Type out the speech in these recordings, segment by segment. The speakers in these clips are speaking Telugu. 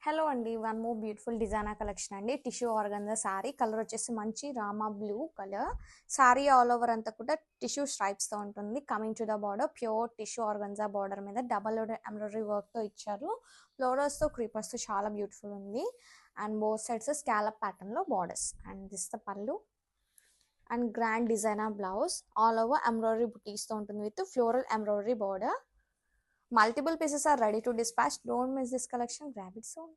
హలో అండి. One more beautiful designer collection అండి. టిష్యూ ఆర్గంజా శారీ కలర్ వచ్చేసి మంచి Rama blue colour. Sari all over అంతా కూడా టిష్యూ స్ట్రైప్స్తో ఉంటుంది. Coming to the border pure tissue organza border మీద డబల్ ఎంబ్రాయిడరీ వర్క్తో ఇచ్చారు. ఫ్లోరల్స్తో క్రీపర్స్తో చాలా బ్యూటిఫుల్ ఉంది. అండ్ బోత్ సైడ్స్ స్కాలప్ ప్యాటర్న్లో borders. And this the pallu and grand designer blouse all over embroidery బుటీస్తో ఉంటుంది with floral embroidery border. Multiple pieces are ready to dispatch. Don't miss this collection. Grab it soon.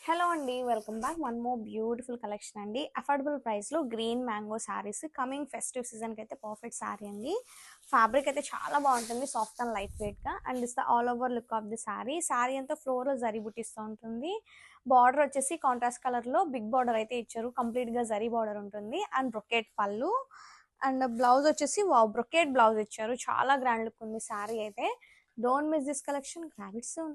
Hello అండి, welcome back. One more beautiful collection అండి. అఫోర్డబుల్ ప్రైస్లో green mango saris. Coming festive సీజన్కి అయితే పర్ఫెక్ట్ శారీ అండి. ఫ్యాబ్రిక్ అయితే చాలా బాగుంటుంది, సాఫ్ట్ అండ్ లైట్ వెయిట్గా. And is the all over look of the sari. Sari అంతా ఫ్లోరల్ జరీ బుట్టిస్తూ ఉంటుంది. బార్డర్ వచ్చేసి కాంట్రాస్ట్ కలర్లో బిగ్ బార్డర్ అయితే ఇచ్చారు. కంప్లీట్గా జరీ బార్డర్ ఉంటుంది. And brocade pallu. And blouse వచ్చేసి బ్రొకెట్ బ్లౌజ్ ఇచ్చారు. చాలా గ్రాండ్ లుక్ ఉంది శారీ అయితే. Don't miss this collection. Grab it soon.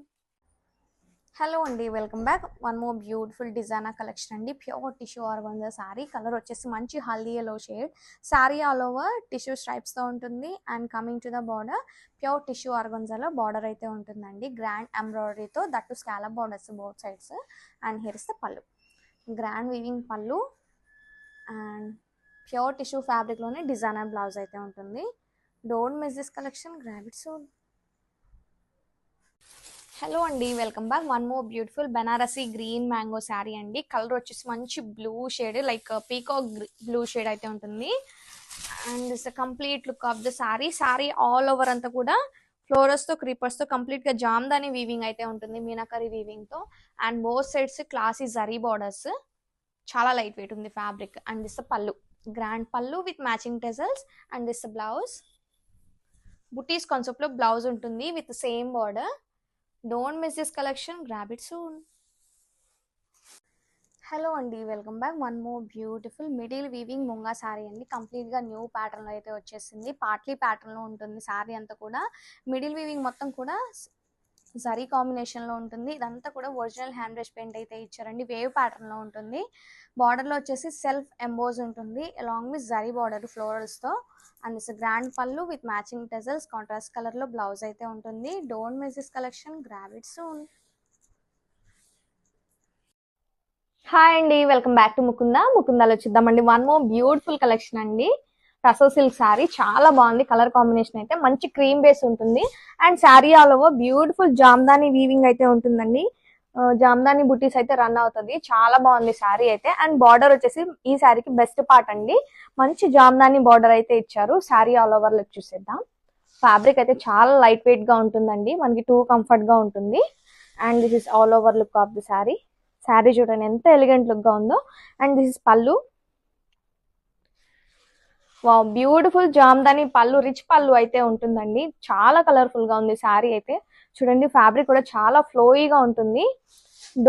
Hello అండి, welcome back. One more beautiful designer collection అండి. Pure tissue organza sari colour వచ్చేసి మంచి haldi yellow shade. Sari all over tissue స్ట్రైప్స్తో ఉంటుంది. And coming to the border pure tissue ఆర్గంజాలో బార్డర్ అయితే ఉంటుందండి. గ్రాండ్ ఎంబ్రాయిడరీతో that scallop borders both sides. And here is the pallu. Grand weaving pallu and pure tissue ఫ్యాబ్రిక్లోనే డిజైనర్ బ్లౌజ్ అయితే ఉంటుంది. Don't miss this collection. Grab it soon. Hello అండి, welcome back. One more beautiful Benarasi green mango sari అండి. కలర్ వచ్చేసి మంచి blue shade, like peacock blue shade అయితే ఉంటుంది. And it's complete look of the sari. Sari all over అంతా కూడా ఫ్లోరస్తో క్రీపర్స్తో కంప్లీట్గా జామ్దాని వీవింగ్ అయితే ఉంటుంది, మీనాకరీ వీవింగ్తో. And both sides classy zari borders. చాలా లైట్ వెయిట్ ఉంది fabric. And this pallu, grand pallu with matching tassels. And this blouse butis కాన్సెప్ట్లో బ్లౌజ్ ఉంటుంది with same border. Don't miss this collection. Grab it soon. Hello అండి, welcome back. One more beautiful middle weaving munga sari అండి. కంప్లీట్గా న్యూ ప్యాటర్న్లో అయితే వచ్చేసింది. పార్ట్లీ ప్యాటర్న్లో ఉంటుంది శారీ అంతా కూడా. మిడిల్ వీవింగ్ మొత్తం కూడా జరీ కాంబినేషన్లో ఉంటుంది. ఇదంతా కూడా ఒరిజినల్ హ్యాండ్ బ్రష్ పెయింట్ అయితే ఇచ్చారండి. వేవ్ ప్యాటర్న్లో ఉంటుంది. బార్డర్లో వచ్చేసి సెల్ఫ్ ఎంబోజ్ ఉంటుంది అలాంగ్ విత్ జరీ బార్డర్ ఫ్లోరల్స్తో. And it's grand pallu with matching tassels. Contrast కలర్లో బ్లౌజ్ అయితే ఉంటుంది. Don't miss this collection. Grab it soon. Hi అండి, వెల్కమ్ బ్యాక్ టు ముకుందాలో చూద్దామండి. వన్ మోర్ బ్యూటిఫుల్ కలెక్షన్ అండి. టసో సిల్క్ శారీ చాలా బాగుంది. కలర్ కాంబినేషన్ అయితే మంచి క్రీమ్ బేస్ ఉంటుంది. And sari all over beautiful Jamdani weaving అయితే ఉంటుందండి. జామ్దాని బుటీస్ అయితే రన్ అవుతుంది. చాలా బాగుంది శారీ అయితే. అండ్ బార్డర్ వచ్చేసి ఈ శారీకి బెస్ట్ పార్ట్ అండి. మంచి జామ్దాని బార్డర్ అయితే ఇచ్చారు. శారీ ఆల్ ఓవర్ లుక్ చూసేద్దాం. ఫ్యాబ్రిక్ అయితే చాలా లైట్ వెయిట్ గా ఉంటుందండి. మనకి టూ కంఫర్ట్ గా ఉంటుంది. And this is all over look of the sari. Sari చూడండి ఎంత ఎలిగెంట్ లుక్ గా ఉందో. అండ్ దిస్ ఇస్ పళ్ళు. వావ్, బ్యూటిఫుల్ జామ్దాని పళ్ళు, రిచ్ పళ్ళు అయితే ఉంటుందండి. చాలా కలర్ఫుల్ గా ఉంది శారీ అయితే. చూడండి ఫ్యాబ్రిక్ కూడా చాలా ఫ్లోయిగా ఉంటుంది.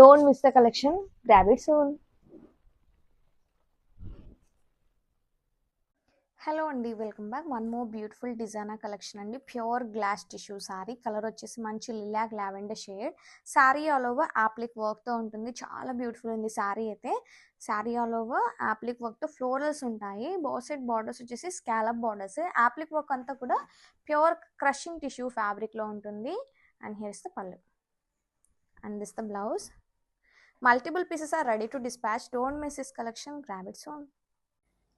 Don't miss the collection. Grab it soon. Hello అండి, welcome back. One more beautiful designer collection అండి. Pure glass tissue sari colour వచ్చేసి మంచి lilac lavender shade. Sari all over applique వర్క్తో ఉంటుంది. చాలా బ్యూటిఫుల్ ఉంది శారీ అయితే. శారీ ఆల్ ఓవర్ యాప్లిక్ వర్క్తో ఫ్లోరల్స్ ఉంటాయి. బోత్ సైడ్ బార్డర్స్ వచ్చేసి స్కాలప్ బార్డర్స్. యాప్లిక్ వర్క్ అంతా కూడా ప్యూర్ క్రషింగ్ టిష్యూ ఫ్యాబ్రిక్లో ఉంటుంది. And here's the pallu and this the blouse. Multiple pieces are ready to dispatch. Don't miss this collection. Grab it soon.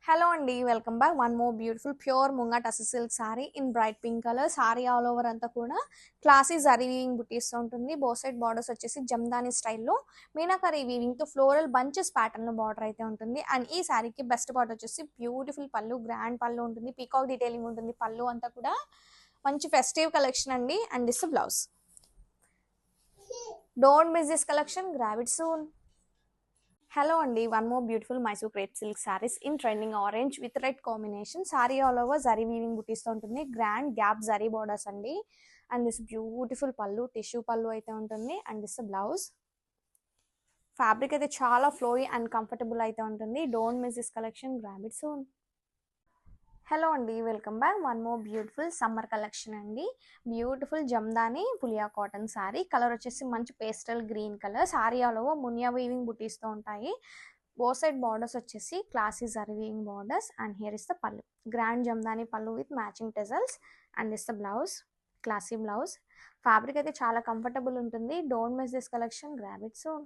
Hello అండి, welcome back. One more beautiful pure munga tussar silk sari in bright pink colour. Sari all over అంతా కూడా క్లాసీ జరీ వీవింగ్ బుటీస్ ఉంటుంది. బోత్ సైడ్ బార్డర్స్ వచ్చేసి జమ్దాని స్టైల్లో మీనాకరీ వీవింగ్తో ఫ్లోరల్ బంచెస్ ప్యాటర్న్ బార్డర్ అయితే ఉంటుంది. అండ్ ఈ శారీకి బెస్ట్ పార్ట్ వచ్చేసి బ్యూటిఫుల్ పళ్ళు, గ్రాండ్ పళ్ళు ఉంటుంది. పీకాక్ డీటెయిలింగ్ ఉంటుంది పళ్ళు అంతా కూడా. మంచి ఫెస్టివ్ కలెక్షన్ అండి. And this blouse. Don't miss this collection. Grab it soon. Hello అండి, one more beautiful Mysore crepe silk saris in trending orange with red combination. Sari all over zari weaving బుటీస్తో ఉంటుంది. గ్రాండ్ గ్యాప్ జరీ బార్డర్స్ అండి. And this beautiful pallu, tissue pallu అయితే ఉంటుంది. And this blouse. ఫ్యాబ్రిక్ అయితే చాలా ఫ్లోయీ అండ్ కంఫర్టబుల్ అయితే ఉంటుంది. Don't miss this collection. Grab it soon. Hello అండి, welcome back. One more beautiful summer collection అండి. Beautiful Jamdani Phulia cotton sari colour వచ్చేసి మంచి pastel green colour. Sari all over మునియా వీవింగ్ బుటీస్తో ఉంటాయి. బోత్ సైడ్ బార్డర్స్ వచ్చేసి classy zari weaving borders. And here is the pallu, grand Jamdani pallu with matching tassels. And is the blouse, classy blouse. Fabric అయితే చాలా కంఫర్టబుల్ ఉంటుంది. Don't miss this collection, grab it soon.